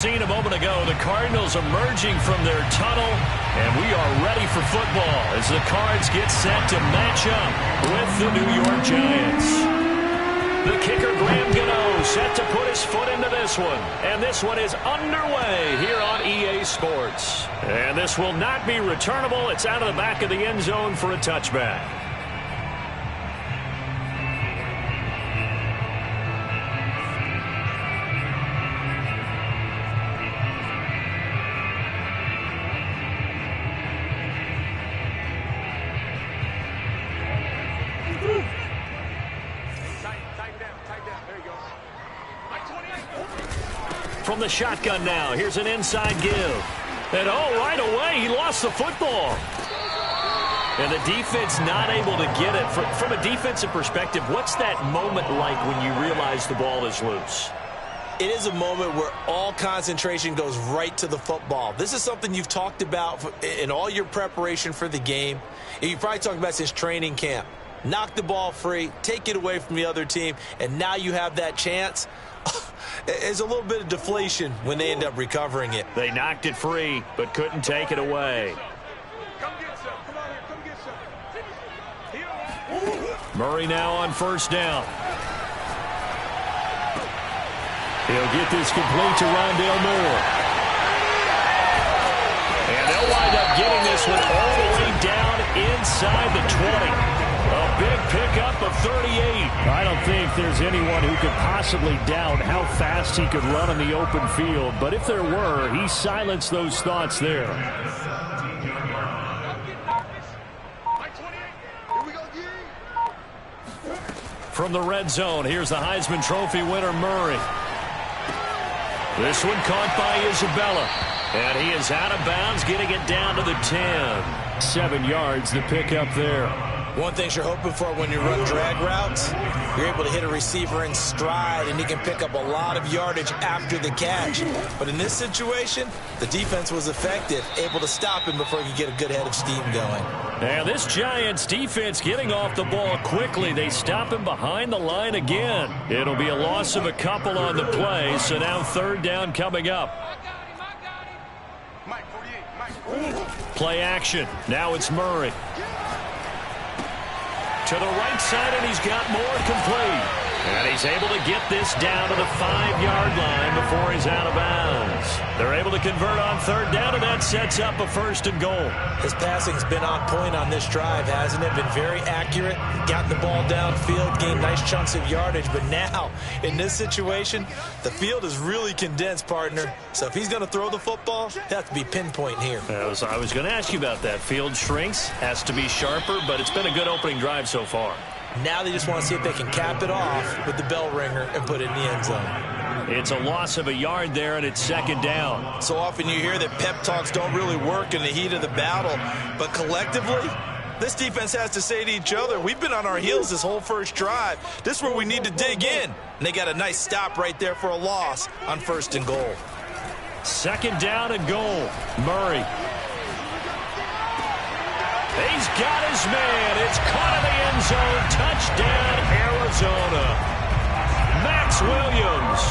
seen a moment ago, the Cardinals emerging from their tunnel, and we are ready for football as the Cards get set to match up with the New York Giants. The kicker, Graham Gano, set to put his foot into this one. And this one is underway here on EA Sports. And this will not be returnable. It's out of the back of the end zone for a touchback. From the shotgun now, here's an inside give. And right away, he lost the football. And the defense not able to get it. From a defensive perspective, what's that moment like when you realize the ball is loose? It is a moment where all concentration goes right to the football. This is something you've talked about in all your preparation for the game. And you probably talked about since training camp. Knock the ball free, take it away from the other team, and now you have that chance. There's a little bit of deflation when they end up recovering it. They knocked it free, but couldn't take it away. Murray now on first down. He'll get this complete to Rondale Moore. And they'll wind up getting this one all the way down inside the 20. A big pickup of 38. I don't think there's anyone who could possibly doubt how fast he could run in the open field. But if there were, he silenced those thoughts there. From the red zone, here's the Heisman Trophy winner, Murray. This one caught by Isabella. And he is out of bounds, getting it down to the 10. 7 yards, the pickup there. One thing you're hoping for when you run drag routes, you're able to hit a receiver in stride, and he can pick up a lot of yardage after the catch. But in this situation, the defense was effective, able to stop him before he could get a good head of steam going. Now this Giants defense getting off the ball quickly. They stop him behind the line again. It'll be a loss of a couple on the play, so now third down coming up. Play action. Now it's Murray. To the right side, and he's got more complete. And he's able to get this down to the 5-yard line before he's out of bounds. They're able to convert on third down, and that sets up a first and goal. His passing's been on point on this drive, hasn't it? Been very accurate, gotten the ball downfield, gained nice chunks of yardage. But now, in this situation, the field is really condensed, partner. So if he's going to throw the football, it has to be pinpoint here. I was going to ask you about that. Field shrinks, has to be sharper, but it's been a good opening drive so far. Now they just want to see if they can cap it off with the bell ringer and put it in the end zone. It's a loss of a yard there, and it's second down. So often you hear that pep talks don't really work in the heat of the battle, but collectively, this defense has to say to each other, we've been on our heels this whole first drive. This is where we need to dig in. And they got a nice stop right there for a loss on first and goal. Second down and goal. Murray. He's got his man. It's caught in the end zone. Touchdown, Arizona. Max Williams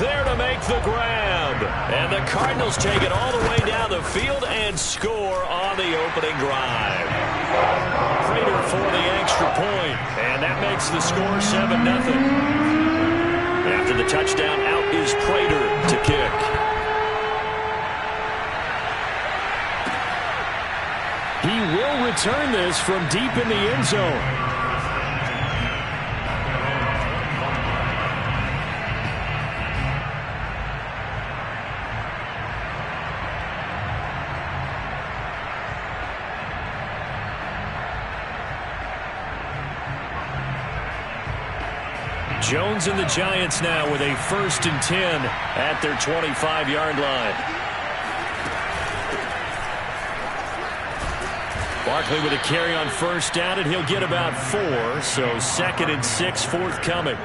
there to make the grab. And the Cardinals take it all the way down the field and score on the opening drive. Prater for the extra point. And that makes the score 7-0. After the touchdown, out is Prater to kick. He will return this from deep in the end zone. Jones and the Giants now with a 1st and 10 at their 25-yard line. Barkley with a carry on first down, and he'll get about 4. So 2nd and 6 forthcoming.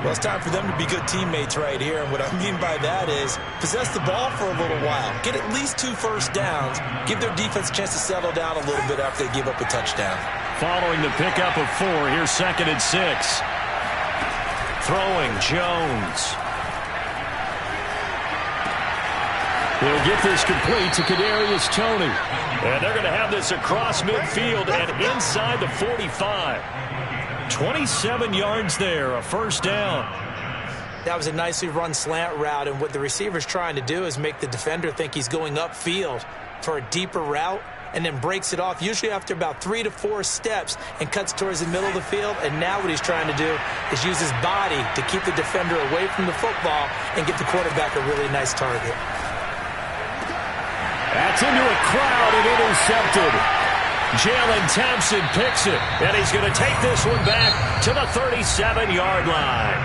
Well, it's time for them to be good teammates right here. And what I mean by that is possess the ball for a little while. Get at least 2 first downs. Give their defense a chance to settle down a little bit after they give up a touchdown. Following the pickup of 4, here's 2nd and 6. Throwing Jones. He'll get this complete to Kadarius Toney. And they're going to have this across midfield and inside the 45. 27 yards there, a first down. That was a nicely run slant route, and what the receiver's trying to do is make the defender think he's going upfield for a deeper route and then breaks it off, usually after about 3 to 4 steps, and cuts towards the middle of the field. And now what he's trying to do is use his body to keep the defender away from the football and get the quarterback a really nice target. That's into a crowd and intercepted. Jalen Thompson picks it, and he's going to take this one back to the 37-yard line.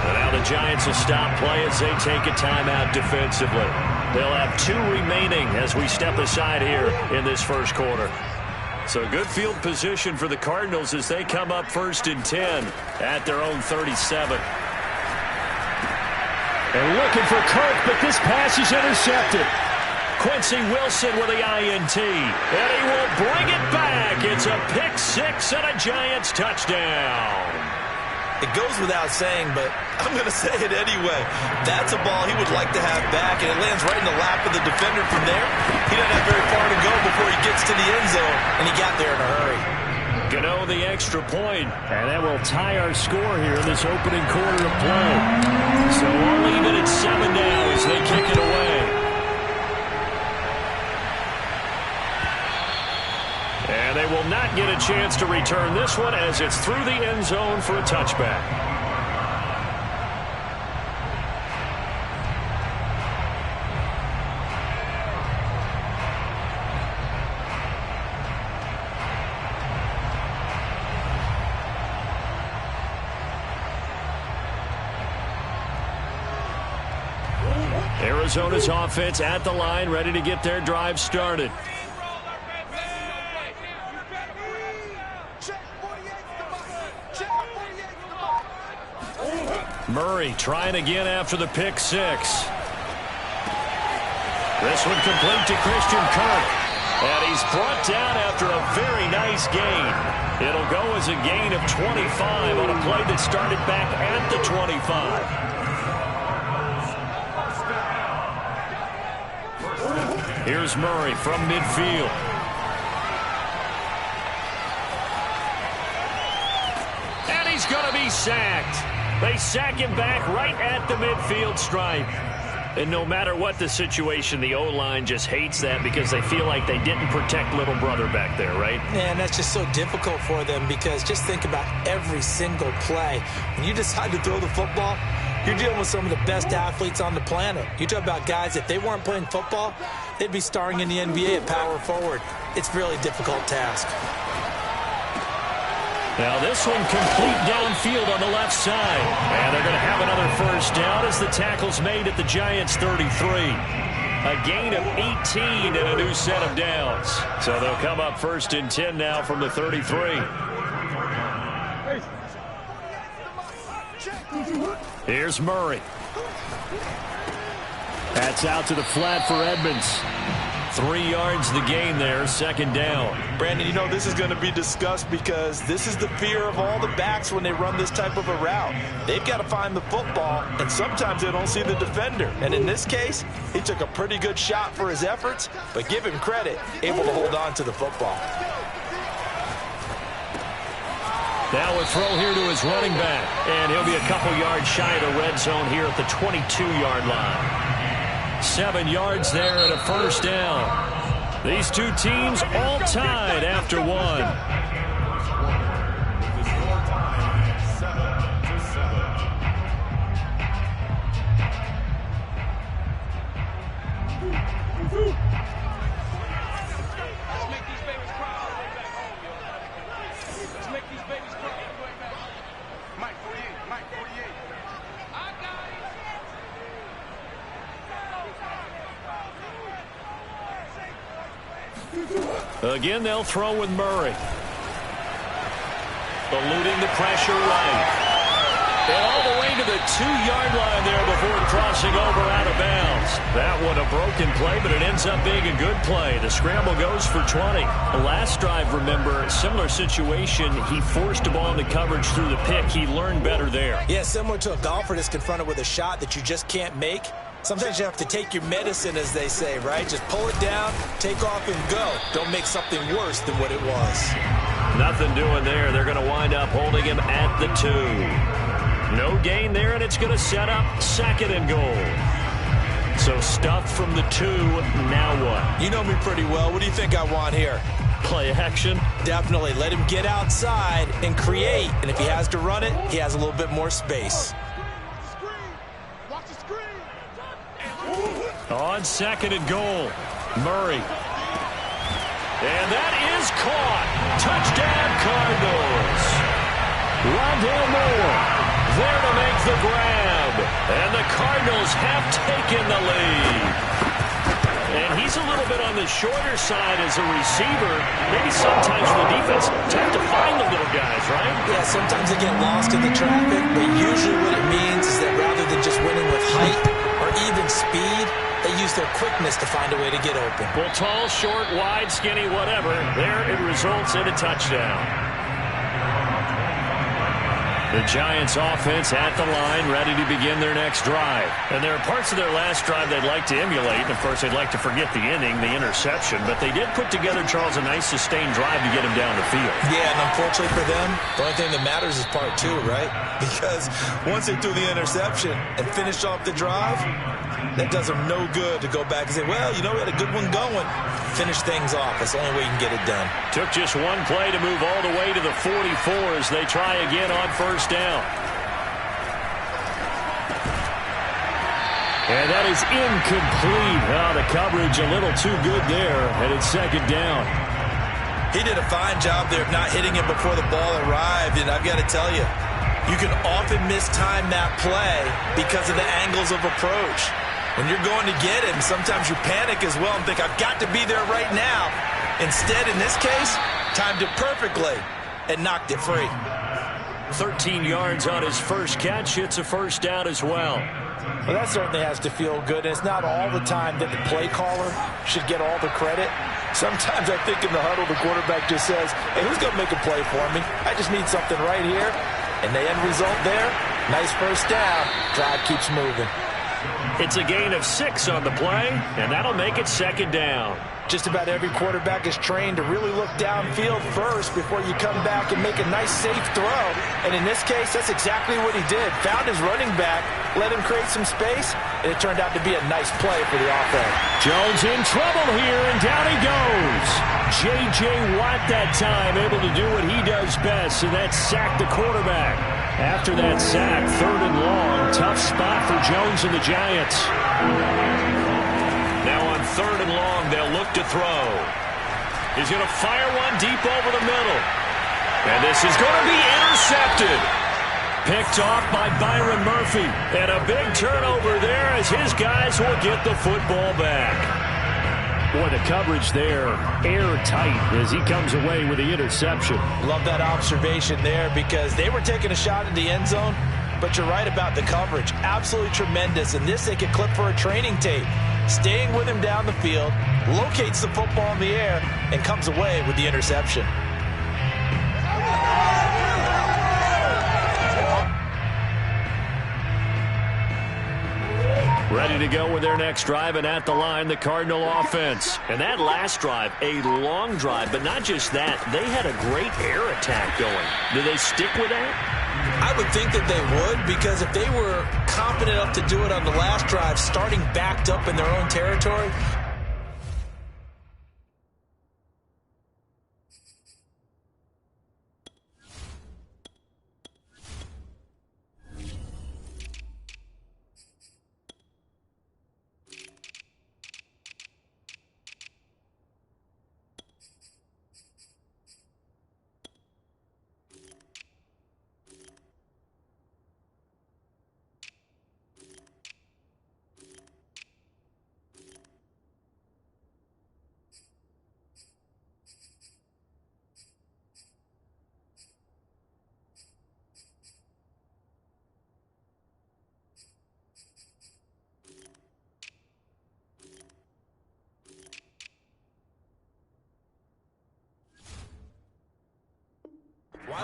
And now the Giants will stop play as they take a timeout defensively. They'll have 2 remaining as we step aside here in this first quarter. So good field position for the Cardinals as they come up 1st and 10 at their own 37. And looking for Kirk, but this pass is intercepted. Quincy Wilson with the INT, and he will bring it back. It's a pick 6 and a Giants touchdown. It goes without saying, but I'm going to say it anyway. That's a ball he would like to have back, and it lands right in the lap of the defender from there. He doesn't have very far to go before he gets to the end zone, and he got there in a hurry. Gano the extra point, and that will tie our score here in this opening quarter of play. So we'll leave it at 7 now as they kick it away. And they will not get a chance to return this one as it's through the end zone for a touchback. Arizona's offense at the line, ready to get their drive started. Murray trying again after the pick 6. This one complete to Christian Kirk. And he's brought down after a very nice gain. It'll go as a gain of 25 on a play that started back at the 25. Here's Murray from midfield. And he's going to be sacked. They sack him back right at the midfield stripe. And no matter what the situation, the O-line just hates that because they feel like they didn't protect little brother back there, right? Man, that's just so difficult for them because just think about every single play. When you decide to throw the football, you're dealing with some of the best athletes on the planet. You talk about guys, if they weren't playing football, they'd be starring in the NBA at power forward. It's a really difficult task. Now this one complete downfield on the left side. And they're going to have another first down as the tackle's made at the Giants' 33. A gain of 18 and a new set of downs. So they'll come up 1st and 10 now from the 33. Here's Murray. That's out to the flat for Edmonds. 3 yards the gain there, 2nd down. Brandon, you know this is going to be discussed because this is the fear of all the backs when they run this type of a route. They've got to find the football, and sometimes they don't see the defender. And in this case, he took a pretty good shot for his efforts, but give him credit, able to hold on to the football. Now a throw here to his running back, and he'll be a couple yards shy of the red zone here at the 22-yard line. 7 yards there and a first down. These two teams all tied after one. Again, they'll throw with Murray. Eluding the pressure right. And all the way to the 2-yard line there before crossing over out of bounds. That one a broken play, but it ends up being a good play. The scramble goes for 20. The last drive, remember, similar situation. He forced a ball into coverage through the pick. He learned better there. Yeah, similar to a golfer that's confronted with a shot that you just can't make. Sometimes you have to take your medicine, as they say, right? Just pull it down, take off, and go. Don't make something worse than what it was. Nothing doing there. They're going to wind up holding him at the 2. No gain there, and it's going to set up 2nd and goal. So stuffed from the 2, now what? You know me pretty well. What do you think I want here? Play action? Definitely. Let him get outside and create. And if he has to run it, he has a little bit more space. On 2nd and goal, Murray. And that is caught. Touchdown, Cardinals. Rondale Moore there to make the grab. And the Cardinals have taken the lead. And he's a little bit on the shorter side as a receiver. Maybe sometimes the defense tend to find the little guys, right? Yeah, sometimes they get lost in the traffic, but usually what it means is that rather than just winning with height or even speed, they use their quickness to find a way to get open. Well, tall, short, wide, skinny, whatever, there it results in a touchdown. The Giants offense at the line, ready to begin their next drive. And there are parts of their last drive they'd like to emulate. And of course, they'd like to forget the inning, the interception. But they did put together, Charles, a nice sustained drive to get him down the field. Yeah, and unfortunately for them, the only thing that matters is part 2, right? Because once they threw the interception and finished off the drive, that does them no good to go back and say, well, you know, we had a good one going. Finish things off. That's the only way you can get it done. Took just one play to move all the way to the 44 as they try again on 1st down. And that is incomplete. Oh, the coverage a little too good there, and it's 2nd down. He did a fine job there of not hitting it before the ball arrived, and I've got to tell you, you can often mistime that play because of the angles of approach. When you're going to get him, sometimes you panic as well and think, I've got to be there right now. Instead, in this case, timed it perfectly and knocked it free. 13 yards on his first catch. It's a 1st down as well. Well, that certainly has to feel good. And it's not all the time that the play caller should get all the credit. Sometimes I think in the huddle, the quarterback just says, hey, who's going to make a play for me? I just need something right here. And the end result there, nice 1st down. Drive keeps moving. It's a gain of 6 on the play, and that'll make it 2nd down. Just about every quarterback is trained to really look downfield first before you come back and make a nice, safe throw. And in this case, that's exactly what he did. Found his running back, let him create some space, and it turned out to be a nice play for the offense. Jones in trouble here, and down he goes. J.J. Watt that time able to do what he does best, and that's sack the quarterback. After that sack, 3rd and long, tough spot for Jones and the Giants. Now on 3rd and long, they'll look to throw. He's going to fire one deep over the middle. And this is going to be intercepted. Picked off by Byron Murphy. And a big turnover there as his guys will get the football back. Boy, the coverage there, airtight as he comes away with the interception. Love that observation there because they were taking a shot in the end zone, but you're right about the coverage. Absolutely tremendous. And this they could clip for a training tape. Staying with him down the field, locates the football in the air, and comes away with the interception. Ready to go with their next drive, and at the line, the Cardinal offense. And that last drive, a long drive, but not just that. They had a great air attack going. Do they stick with that? I would think that they would, because if they were confident enough to do it on the last drive, starting backed up in their own territory,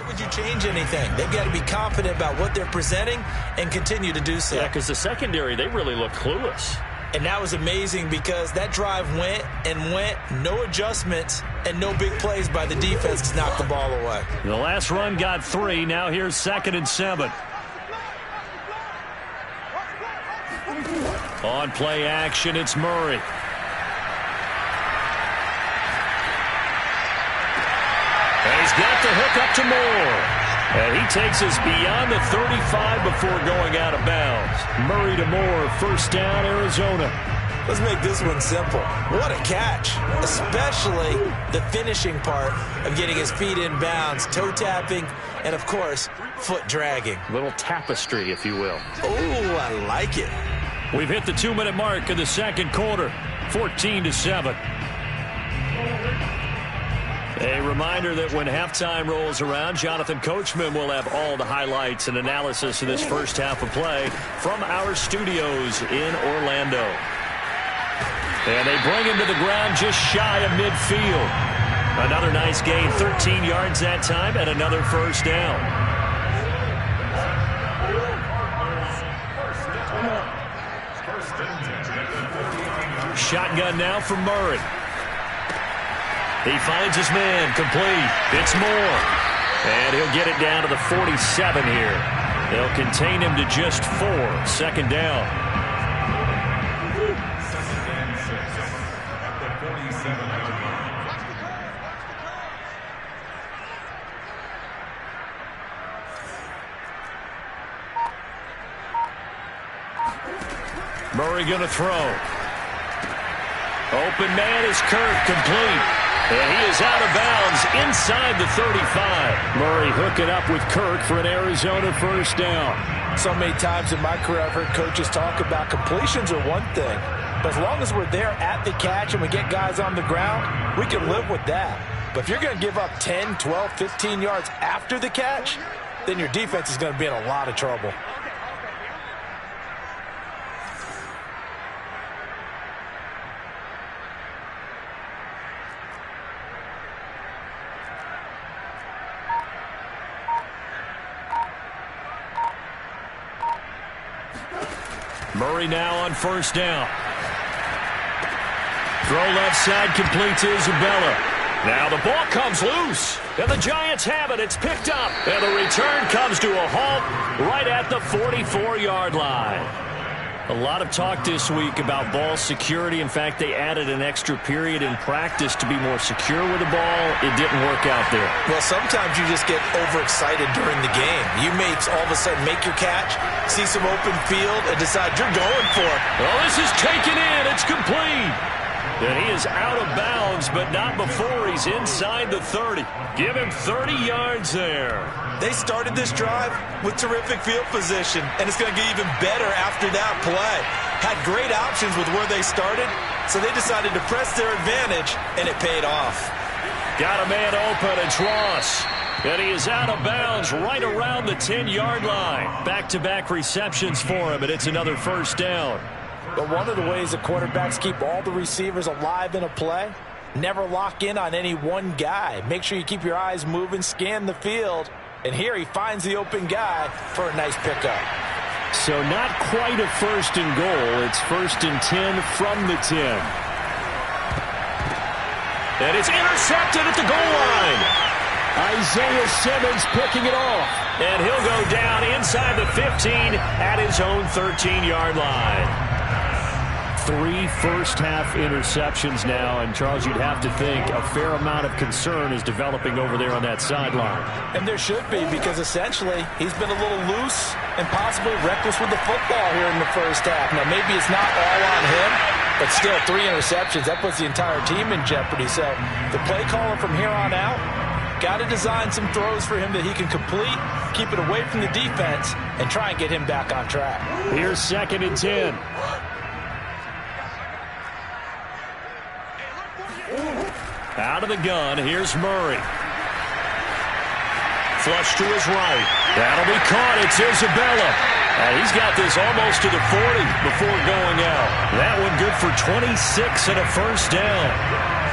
would you change anything? They've got to be confident about what they're presenting and continue to do so. Yeah, because the secondary, they really look clueless. And that was amazing because that drive went and went, no adjustments, and no big plays by the defense to knock the ball away. The last run got 3. Now here's 2nd and 7. On play action, it's Murray. And he's got the hook up to Moore. And he takes us beyond the 35 before going out of bounds. Murray to Moore, first down, Arizona. Let's make this one simple. What a catch, especially the finishing part of getting his feet in bounds, toe tapping, and, of course, foot dragging. Little tapestry, if you will. Oh, I like it. We've hit the 2-minute mark in the second quarter, 14-7. A reminder that when halftime rolls around, Jonathan Coachman will have all the highlights and analysis of this first half of play from our studios in Orlando. And they bring him to the ground just shy of midfield. Another nice gain, 13 yards that time, and another first down. Shotgun now from Murray. He finds his man, complete. It's Moore. And he'll get it down to the 47 here. They'll contain him to just 4. Second down. Murray going to throw. Open man is Kirk, complete. And he is out of bounds inside the 35. Murray hooking up with Kirk for an Arizona first down. So many times in my career I've heard coaches talk about completions are one thing. But as long as we're there at the catch and we get guys on the ground, we can live with that. But if you're going to give up 10, 12, 15 yards after the catch, then your defense is going to be in a lot of trouble. Murray now on first down. Throw left side, complete to Isabella. Now the ball comes loose, and the Giants have it. It's picked up, and the return comes to a halt right at the 44-yard line. A lot of talk this week about ball security. In fact, they added an extra period in practice to be more secure with the ball. It didn't work out there. Well, sometimes you just get overexcited during the game. You may all of a sudden make your catch, see some open field, and decide you're going for it. Oh, this is taken in. It's complete. And he is out of bounds, but not before he's inside the 30. Give him 30 yards there. They started this drive with terrific field position, and it's going to get even better after that play. Had great options with where they started, so they decided to press their advantage, and it paid off. Got a man open, it's Ross. And he is out of bounds right around the 10-yard line. Back-to-back receptions for him, and it's another first down. But one of the ways the quarterbacks keep all the receivers alive in a play, never lock in on any one guy. Make sure you keep your eyes moving, scan the field. And here he finds the open guy for a nice pickup. So not quite a first and goal. It's first and 10 from the 10. And it's intercepted at the goal line. Isaiah Simmons picking it off. And he'll go down inside the 15 at his own 13-yard line. 3 first-half interceptions now, and Charles, you'd have to think a fair amount of concern is developing over there on that sideline. And there should be, because essentially he's been a little loose and possibly reckless with the football here in the first half. Now, maybe it's not all on him, but still 3 interceptions. That puts the entire team in jeopardy. So the play caller from here on out got to design some throws for him that he can complete, keep it away from the defense, and try and get him back on track. Here's 2nd and 10. Out of the gun, here's Murray. Flush to his right. That'll be caught. It's Isabella. And he's got this almost to the 40 before going out. That one good for 26 and a first down.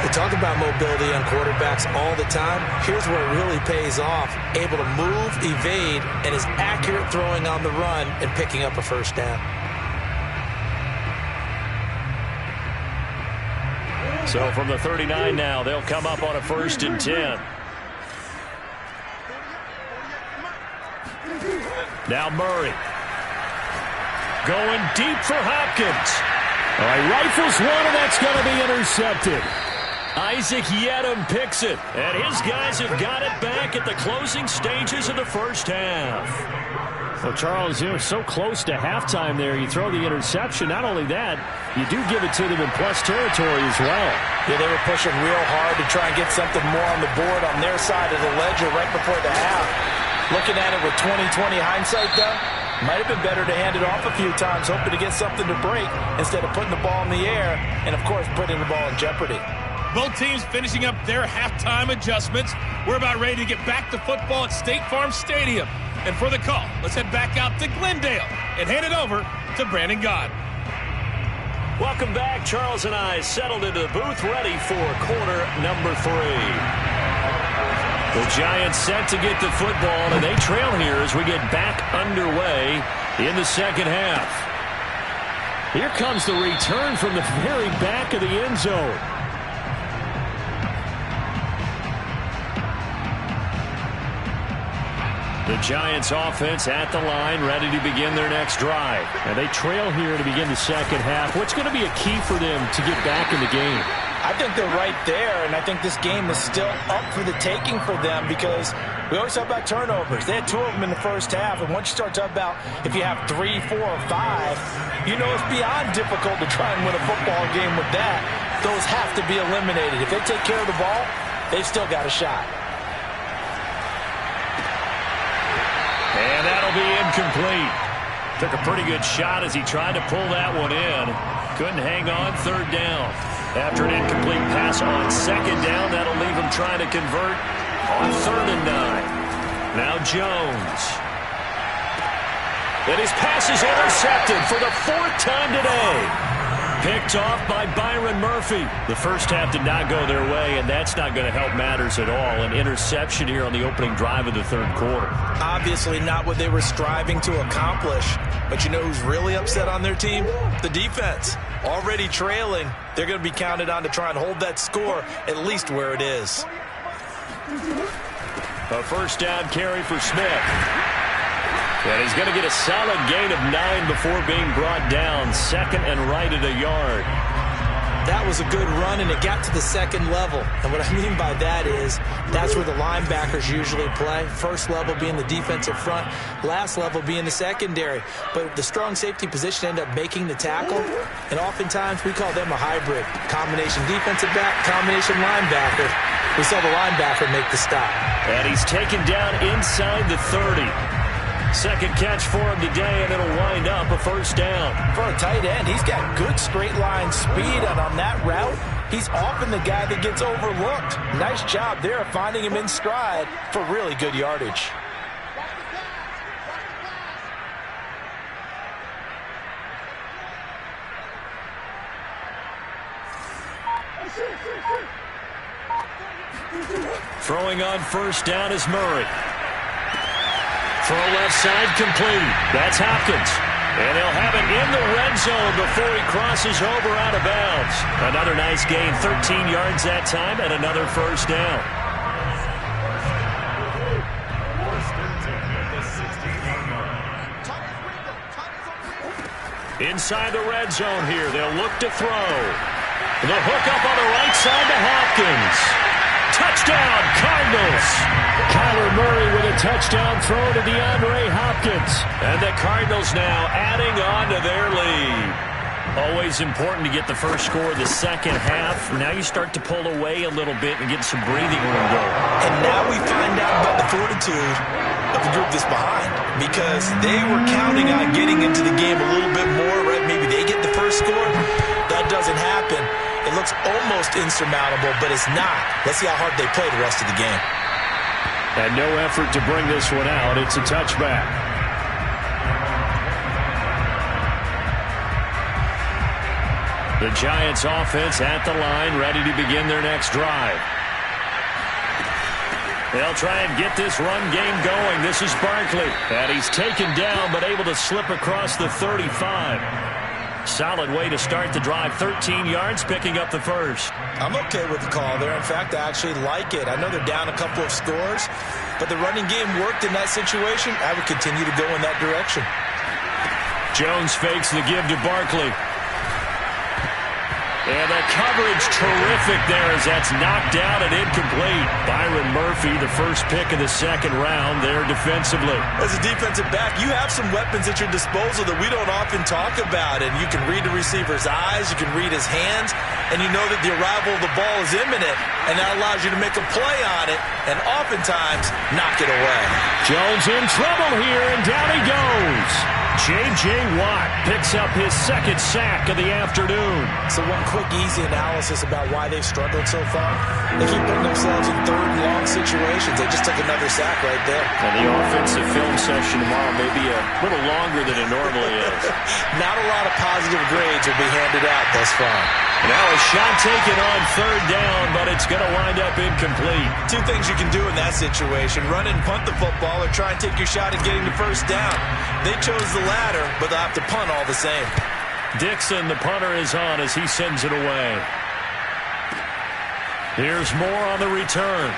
We talk about mobility on quarterbacks all the time. Here's where it really pays off. Able to move, evade, and is accurate throwing on the run and picking up a first down. So from the 39 now, they'll come up on a 1st and 10. Now Murray. Going deep for Hopkins. All right, rifles one, and that's going to be intercepted. Isaac Yedem picks it, and his guys have got it back at the closing stages of the first half. Well, Charles, you're so close to halftime there. You throw the interception. Not only that, you do give it to them in plus territory as well. Yeah, they were pushing real hard to try and get something more on the board on their side of the ledger right before the half. Looking at it with 20/20 hindsight, though, might have been better to hand it off a few times, hoping to get something to break instead of putting the ball in the air and, of course, putting the ball in jeopardy. Both teams finishing up their halftime adjustments. We're about ready to get back to football at State Farm Stadium. And for the call, let's head back out to Glendale and hand it over to Brandon Gott. Welcome back. Charles and I settled into the booth, ready for quarter number 3. The Giants set to get the football, and they trail here as we get back underway in the second half. Here comes the return from the very back of the end zone. The Giants offense at the line, ready to begin their next drive. And they trail here to begin the second half. What's going to be a key for them to get back in the game? I think they're right there, and I think this game is still up for the taking for them because we always talk about turnovers. They had 2 of them in the first half, and once you start talking about if you have 3, 4, or 5, you know it's beyond difficult to try and win a football game with that. Those have to be eliminated. If they take care of the ball, they've still got a shot. And that'll be incomplete. Took a pretty good shot as he tried to pull that one in. Couldn't hang on, 3rd down. After an incomplete pass on 2nd down, that'll leave him trying to convert on 3rd and 9. Now Jones. And his pass is intercepted for the 4th time today. Picked off by Byron Murphy. The first half did not go their way, and that's not going to help matters at all. An interception here on the opening drive of the 3rd quarter. Obviously not what they were striving to accomplish. But you know who's really upset on their team? The defense. Already trailing. They're going to be counted on to try and hold that score at least where it is. A first down carry for Smith. And he's going to get a solid gain of 9 before being brought down. 2nd and right at a yard. That was a good run, and it got to the 2nd level. And what I mean by that is that's where the linebackers usually play. First level being the defensive front, last level being the secondary. But the strong safety position ended up making the tackle, and oftentimes we call them a hybrid. Combination defensive back, combination linebacker. We saw the linebacker make the stop. And he's taken down inside the 30. 2nd catch for him today, and it'll wind up a first down. For a tight end, he's got good straight line speed, and on that route, he's often the guy that gets overlooked. Nice job there finding him in stride for really good yardage. Throwing on first down is Murray. Throw left side complete. That's Hopkins. And they'll have it in the red zone before he crosses over out of bounds. Another nice gain, 13 yards that time, and another first down. Inside the red zone here, they'll look to throw. The hook up on the right side to Hopkins. Touchdown, Cardinals. Kyler Murray with a touchdown throw to DeAndre Hopkins. And the Cardinals now adding on to their lead. Always important to get the first score of the second half. Now you start to pull away a little bit and get some breathing room going. And now we find out about the fortitude of the group that's behind, because they were counting on getting into the game a little bit more, right? Maybe they get the first score. That doesn't happen. It looks almost insurmountable, but it's not. Let's see how hard they play the rest of the game. And no effort to bring this one out. It's a touchback. The Giants offense at the line, ready to begin their next drive. They'll try and get this run game going. This is Barkley. And he's taken down, but able to slip across the 35. Solid way to start the drive. 13 yards, picking up the first. I'm okay with the call there. In fact, I actually like it. I know they're down a couple of scores, but the running game worked in that situation. I would continue to go in that direction. Jones fakes the give to Barkley. And the coverage terrific there as that's knocked out and incomplete. Byron Murphy, the first pick of the second round there defensively. As a defensive back, you have some weapons at your disposal that we don't often talk about. And you can read the receiver's eyes, you can read his hands, and you know that the arrival of the ball is imminent. And that allows you to make a play on it and oftentimes knock it away. Jones in trouble here, and down he goes. J.J. Watt picks up his second sack of the afternoon. So one quick, easy analysis about why they've struggled so far. They keep putting themselves in third and long situations. They just took another sack right there. And the offensive film session tomorrow may be a little longer than it normally is. Not a lot of positive grades will be handed out thus far. Now a shot taken on third down, but it's going to wind up incomplete. Two things you can do in that situation: run and punt the football, or try and take your shot at getting the first down. They chose the latter, but they'll have to punt all the same. Dixon, the punter, is on as he sends it away. Here's more on the return.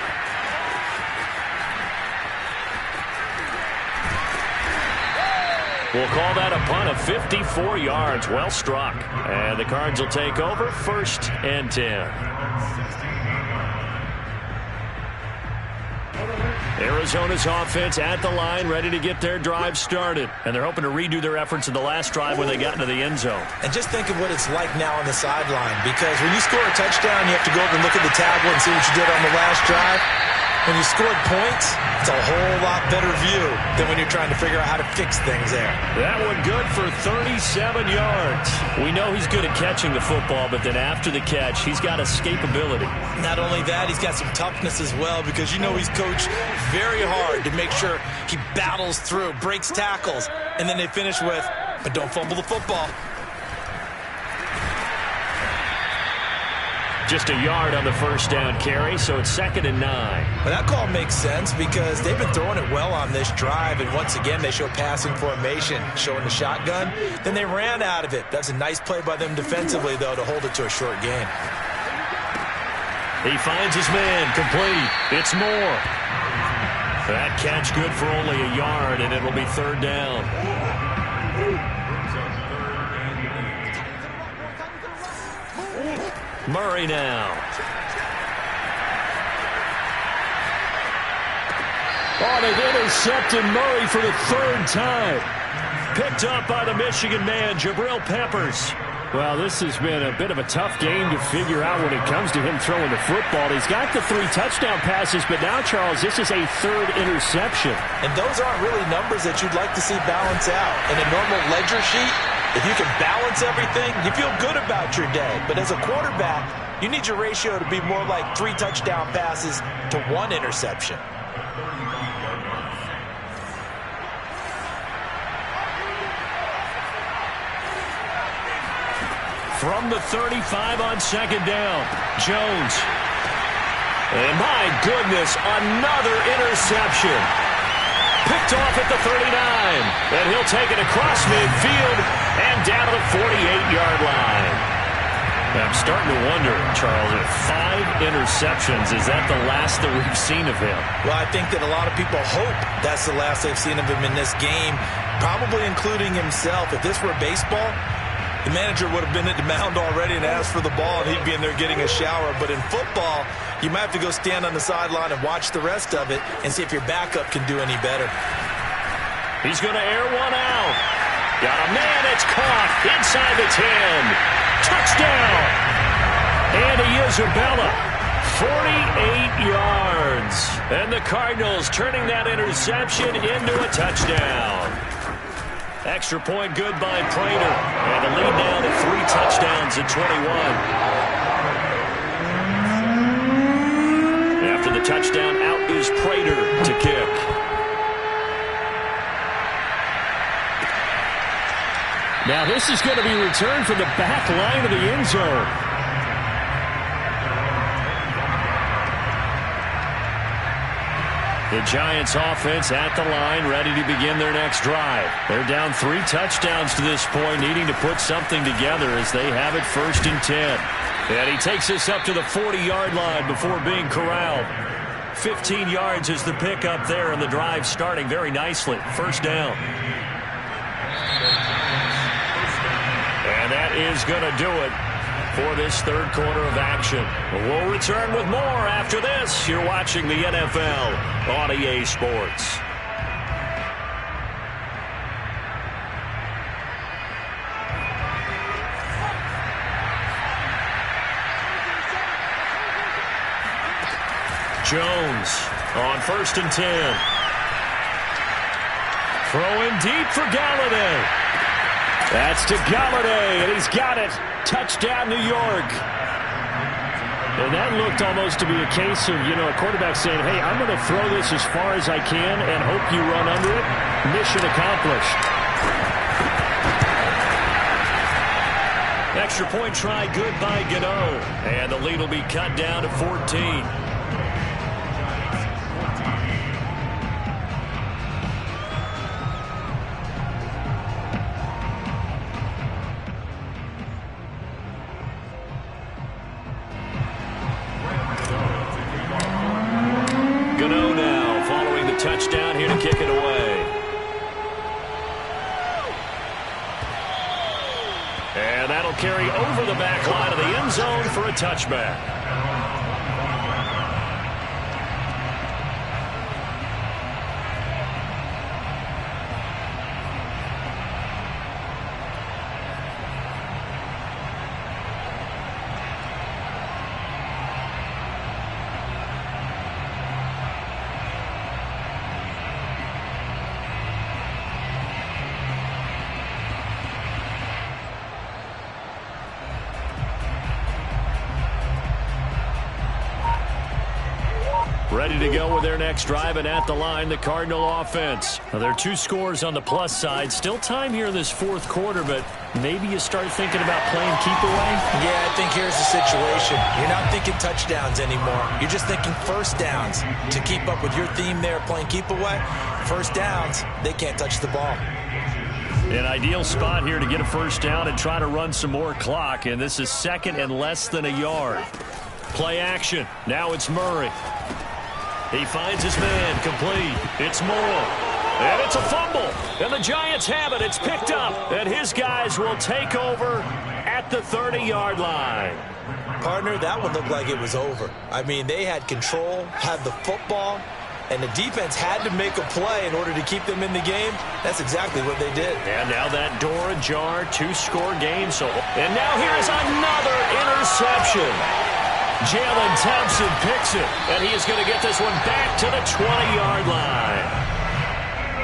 We'll call that a punt of 54 yards. Well struck. And the Cards will take over, 1st and 10. Arizona's offense at the line, ready to get their drive started. And they're hoping to redo their efforts in the last drive when they got into the end zone. And just think of what it's like now on the sideline, because when you score a touchdown, you have to go over and look at the tablet and see what you did on the last drive. When you scored points, it's a whole lot better view than when you're trying to figure out how to fix things there. That one good for 37 yards. We know he's good at catching the football, but then after the catch, he's got escapability. Not only that, he's got some toughness as well, because you know he's coached very hard to make sure he battles through, breaks tackles, and then they finish with, but don't fumble the football. Just a yard on the first down carry, so it's 2nd and 9. Well, that call makes sense because they've been throwing it well on this drive, and once again they show passing formation, showing the shotgun. Then they ran out of it. That's a nice play by them defensively, though, to hold it to a short gain. He finds his man, complete. It's Moore. That catch good for only a yard, and it'll be 3rd down. Murray now. Oh, they've intercepted Murray for the 3rd time. Picked up by the Michigan man, Jabril Peppers. Well, this has been a bit of a tough game to figure out when it comes to him throwing the football. He's got the 3 touchdown passes, but now, Charles, this is a 3rd interception. And those aren't really numbers that you'd like to see balance out. In a normal ledger sheet, if you can balance everything, you feel good about your day. But as a quarterback, you need your ratio to be more like 3 touchdown passes to 1 interception. From the 35 on 2nd down, Jones. And my goodness, another interception. Picked off at the 39. And he'll take it across midfield and down to the 48-yard line. I'm starting to wonder, Charles, if 5 interceptions, is that the last that we've seen of him? Well, I think that a lot of people hope that's the last they've seen of him in this game, probably including himself. If this were baseball, the manager would have been at the mound already and asked for the ball, and he'd be in there getting a shower. But in football, you might have to go stand on the sideline and watch the rest of it and see if your backup can do any better. He's going to air one out. Got a man, it's caught inside the 10. Touchdown! Andy Isabella, 48 yards. And the Cardinals turning that interception into a touchdown. Extra point good by Prater. And the lead now to 3 touchdowns at 21. After the touchdown, out is Prater to kick. Now this is going to be returned from the back line of the end zone. The Giants offense at the line, ready to begin their next drive. They're down 3 touchdowns to this point, needing to put something together as they have it 1st and 10. And he takes us up to the 40-yard line before being corralled. 15 yards is the pickup there, and the drive starting very nicely. 1st down. And that is going to do it for this 3rd quarter of action. We'll return with more after this. You're watching the NFL on EA Sports. Jones on 1st and 10. Throwing deep for Galladay. That's to Galladay, and he's got it. Touchdown, New York. And that looked almost to be a case of, a quarterback saying, hey, I'm going to throw this as far as I can and hope you run under it. Mission accomplished. Extra point try good by Gano. And the lead will be cut down to 14. Touchdown here to kick it away. And that'll carry over the back line of the end zone for a touchback. Ready to go with their next drive, and at the line, the Cardinal offense. Now, there are 2 scores on the plus side. Still time here in this 4th quarter, but maybe you start thinking about playing keep away? Yeah, I think here's the situation. You're not thinking touchdowns anymore. You're just thinking 1st downs. To keep up with your theme there, playing keep away, 1st downs, they can't touch the ball. An ideal spot here to get a 1st down and try to run some more clock, and this is 2nd and less than a yard. Play action. Now it's Murray. He finds his man, complete. It's Moore. And it's a fumble. And the Giants have it. It's picked up. And his guys will take over at the 30-yard line. Partner, that one looked like it was over. I mean, they had control, had the football, and the defense had to make a play in order to keep them in the game. That's exactly what they did. And now that door ajar, 2-score game. And now here is another interception. Jalen Thompson picks it, and he is going to get this one back to the 20-yard line.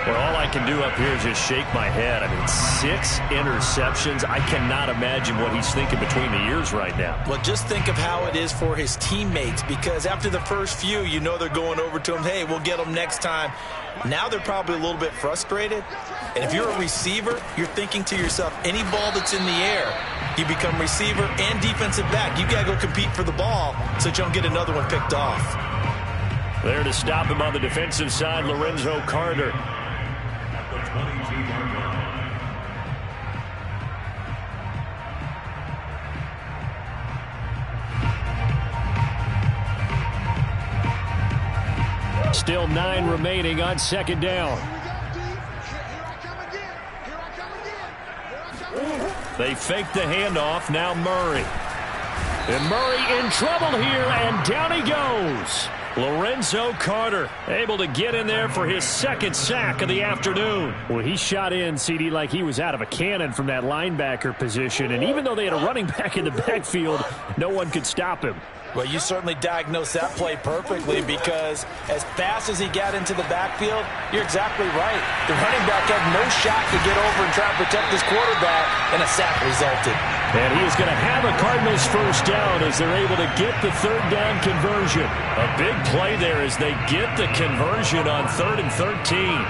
Well, all I can do up here is just shake my head. I mean, 6 interceptions. I cannot imagine what he's thinking between the ears right now. Well, just think of how it is for his teammates, because after the first few, they're going over to him, hey, we'll get them next time. Now they're probably a little bit frustrated. And if you're a receiver, you're thinking to yourself, any ball that's in the air, you become receiver and defensive back. You got to go compete for the ball so that you don't get another one picked off. There to stop him on the defensive side, Lorenzo Carter. Still 9 remaining on 2nd down. They fake the handoff. Now Murray. And Murray in trouble here, and down he goes. Lorenzo Carter able to get in there for his 2nd sack of the afternoon. Well, he shot in, CD, like he was out of a cannon from that linebacker position. And even though they had a running back in the backfield, no one could stop him. Well, you certainly diagnosed that play perfectly, because as fast as he got into the backfield, you're exactly right. The running back had no shot to get over and try to protect his quarterback, and a sack resulted. And he is going to have a Cardinals 1st down as they're able to get the 3rd down conversion. A big play there as they get the conversion on 3rd and 13.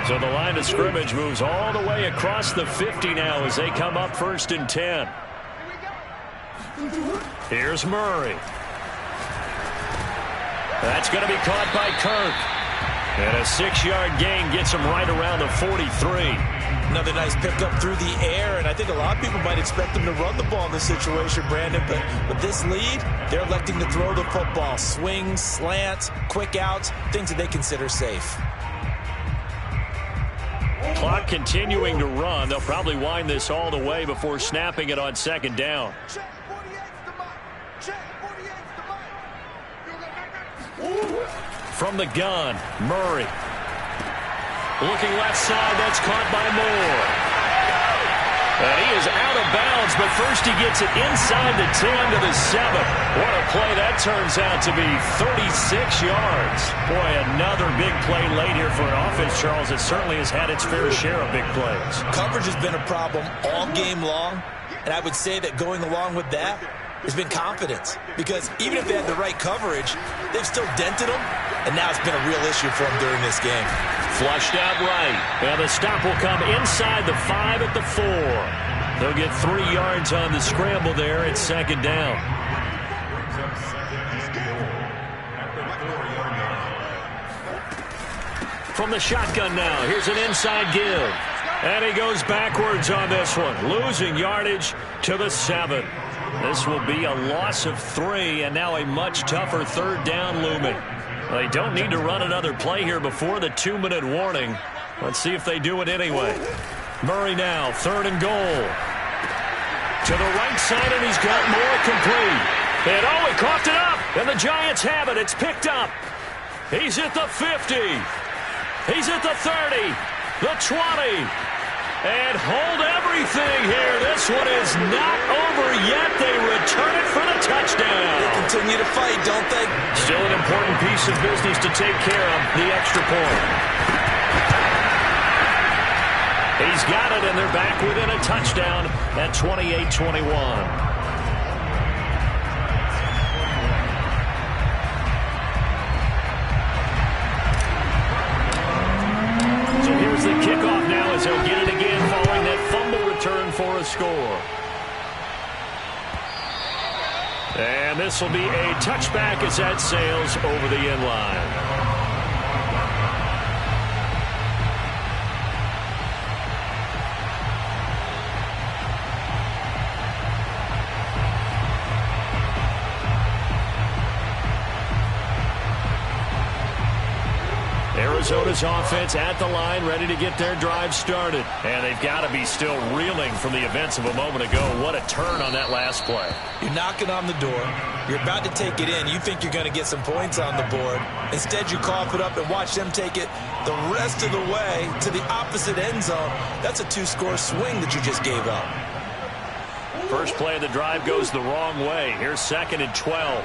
So the line of scrimmage moves all the way across the 50 now as they come up 1st and 10. Here's Murray. That's going to be caught by Kirk. And a 6-yard gain gets him right around the 43. Another nice pickup through the air, and I think a lot of people might expect them to run the ball in this situation, Brandon, but with this lead, they're electing to throw the football. Swings, slants, quick outs, things that they consider safe. Clock continuing to run. They'll probably wind this all the way before snapping it on 2nd down. From the gun, Murray. Looking left side, that's caught by Moore. And he is out of bounds, but first he gets it inside the 10 to the 7. What a play that turns out to be, 36 yards. Boy, another big play late here for an offense, Charles. It certainly has had its fair share of big plays. Coverage has been a problem all game long, and I would say that going along with that has been confidence, because even if they had the right coverage, they've still dented them, and now it's been a real issue for them during this game. Flushed out right, and the stop will come inside the 5 at the 4. They'll get 3 yards on the scramble there at 2nd down. From the shotgun now, here's an inside give, and he goes backwards on this one, losing yardage to the 7. This will be a loss of 3, and now a much tougher 3rd down looming. They don't need to run another play here before the 2-minute warning. Let's see if they do it anyway. Murray now, 3rd and goal. To the right side, and he's got Moore complete. And oh, he coughed it up, and the Giants have it. It's picked up. He's at the 50. He's at the 30, the 20. And hold everything here. This one is not over yet. They return it for the touchdown. They continue to fight, don't they? Still an important piece of business to take care of, the extra point. He's got it, and they're back within a touchdown at 28-21. The kickoff now as they'll get it again following that fumble return for a score. And this will be a touchback as that sails over the end line. Arizona's offense at the line, ready to get their drive started. And they've got to be still reeling from the events of a moment ago. What a turn on that last play. You're knocking on the door. You're about to take it in. You think you're going to get some points on the board. Instead, you cough it up and watch them take it the rest of the way to the opposite end zone. That's a 2-score swing that you just gave up. First play of the drive goes the wrong way. Here's 2nd and 12.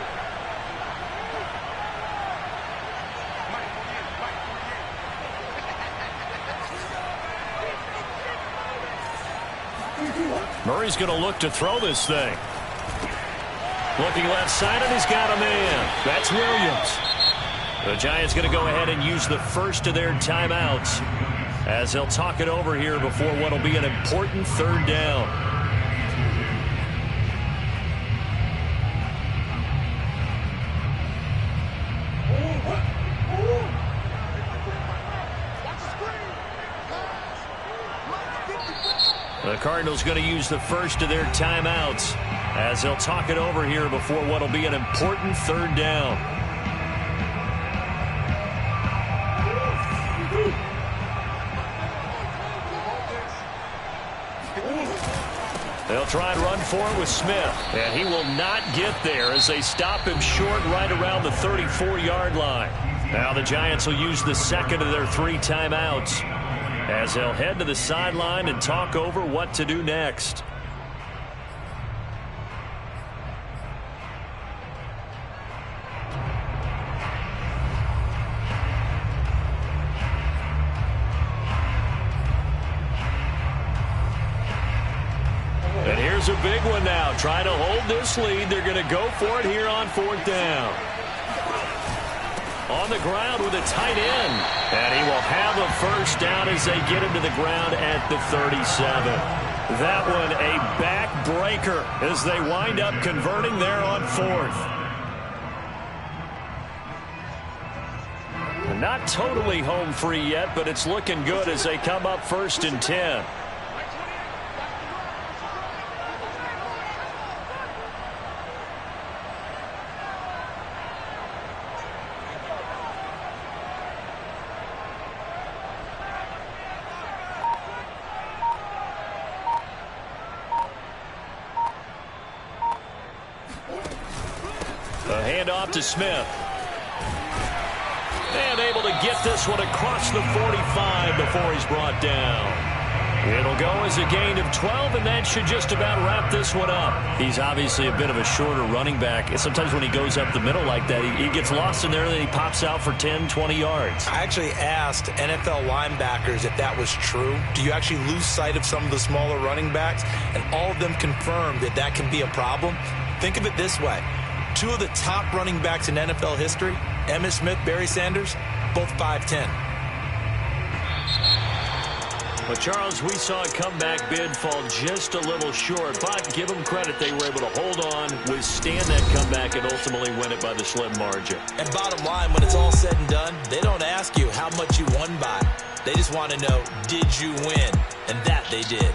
Murray's going to look to throw this thing. Looking left side, and he's got a man. That's Williams. The Giants going to go ahead and use the first of their timeouts as they'll talk it over here before what will be an important 3rd down. The Cardinals going to use the first of their timeouts as they'll talk it over here before what will be an important 3rd down. They'll try and run for it with Smith, and he will not get there as they stop him short right around the 34-yard line. Now the Giants will use the second of their 3 timeouts as they'll head to the sideline and talk over what to do next. And here's a big one now. Trying to hold this lead. They're going to go for it here on 4th down. on the ground with a tight end. And he will have a first down as they get him to the ground at the 37. That one a backbreaker as they wind up converting there on 4th. Not totally home free yet, but it's looking good as they come up 1st and 10. A handoff to Smith. And able to get this one across the 45 before he's brought down. It'll go as a gain of 12, and that should just about wrap this one up. He's obviously a bit of a shorter running back. And sometimes when he goes up the middle like that, he gets lost in there, and then he pops out for 10, 20 yards. I actually asked NFL linebackers if that was true. Do you actually lose sight of some of the smaller running backs? And all of them confirmed that that can be a problem. Think of it this way. 2 of the top running backs in NFL history, Emmitt Smith, Barry Sanders, both 5'10". But, Charles, we saw a comeback bid fall just a little short, but give them credit. They were able to hold on, withstand that comeback, and ultimately win it by the slim margin. And bottom line, when it's all said and done, they don't ask you how much you won by. They just want to know, did you win? And that they did.